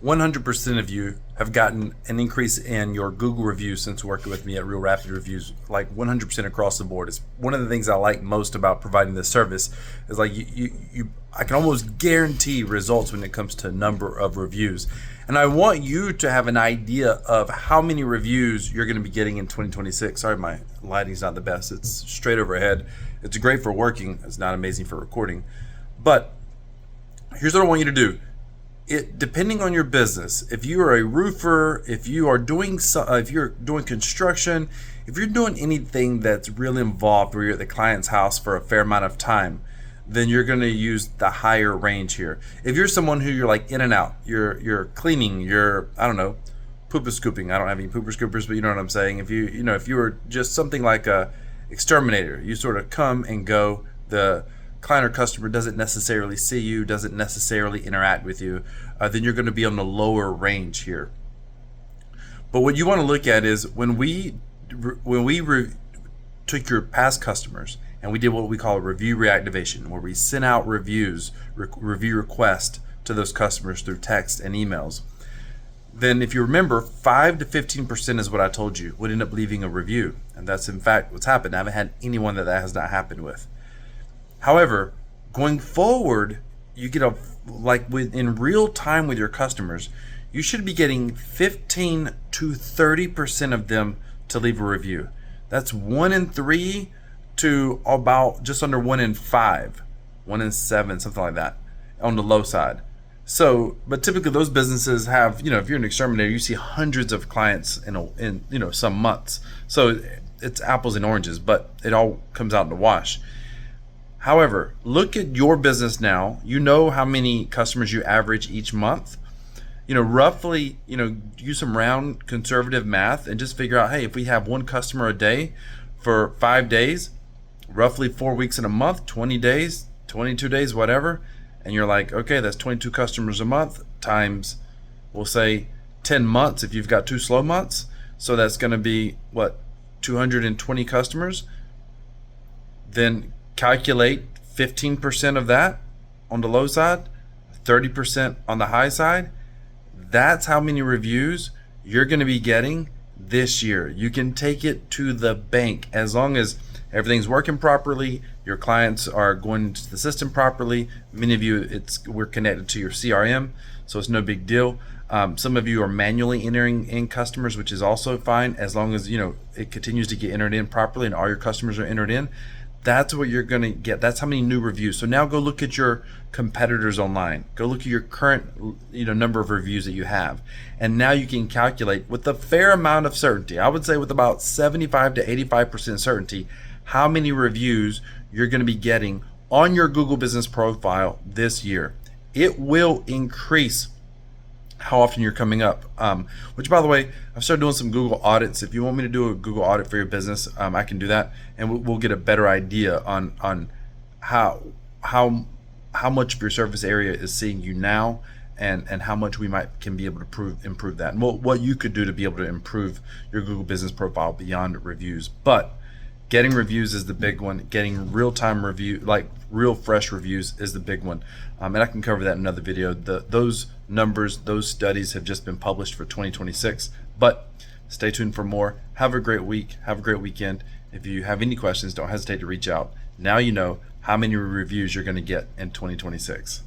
100% of you have gotten an increase in your Google reviews since working with me at Real Rapid Reviews, like 100% across the board. It's one of the things I like most about providing this service is like I can almost guarantee results when it comes to number of reviews. And I want you to have an idea of how many reviews you're going to be getting in 2026. Sorry, my lighting's not the best. It's straight overhead. It's great for working. It's not amazing for recording. But here's what I want you to do. Depending on your business, if you are a roofer, if you're doing construction, if you're doing anything that's really involved where you're at the client's house for a fair amount of time, then you're going to use the higher range here. If you're someone who you're like in and out, you're cleaning, I don't know, pooper scooping. I don't have any pooper scoopers, but you know what I'm saying. If you were just something like a exterminator, you sort of come and go. The client or customer doesn't necessarily see you, doesn't necessarily interact with you, then you're going to be on the lower range here. But what you want to look at is when we took your past customers and we did what we call a review reactivation, where we sent out review requests to those customers through text and emails. Then if you remember, 5 to 15% is what I told you would end up leaving a review. And that's in fact what's happened. I haven't had anyone that has not happened with. However, going forward, you get in real time with your customers, you should be getting 15 to 30% of them to leave a review. That's 1 in 3 to about just under 1 in 5, 1 in 7, something like that on the low side. So, but typically those businesses have, if you're an exterminator, you see hundreds of clients in some months. So it's apples and oranges, but it all comes out in the wash. However, look at your business now. You know how many customers you average each month. Roughly, do some round conservative math and just figure out, hey, if we have one customer a day for 5 days, roughly 4 weeks in a month, 20 days, 22 days, whatever. And you're like, okay, that's 22 customers a month times, we'll say 10 months if you've got 2 slow months. So that's going to be 220 customers. Then calculate 15% of that on the low side, 30% on the high side. That's how many reviews you're going to be getting this year. You can take it to the bank as long as everything's working properly, your clients are going into the system properly. Many of you, we're connected to your CRM, so it's no big deal. Some of you are manually entering in customers, which is also fine as long as it continues to get entered in properly and all your customers are entered in. That's what you're going to get. That's how many new reviews. So now go look at your competitors online. Go look at your current number of reviews that you have. And now you can calculate with a fair amount of certainty. I would say with about 75 to 85% certainty how many reviews you're going to be getting on your Google Business Profile this year. It will increase how often you're coming up, which by the way, I've started doing some Google audits. If you want me to do a Google audit for your business, I can do that, and we'll get a better idea on how much of your service area is seeing you now, and how much we can be able to improve that, and what you could do to be able to improve your Google Business Profile beyond reviews. But getting reviews is the big one. Getting real-time review, like real fresh reviews, is the big one. And I can cover that in another video. Those numbers, those studies have just been published for 2026. But stay tuned for more. Have a great week. Have a great weekend. If you have any questions, don't hesitate to reach out. Now you know how many reviews you're going to get in 2026.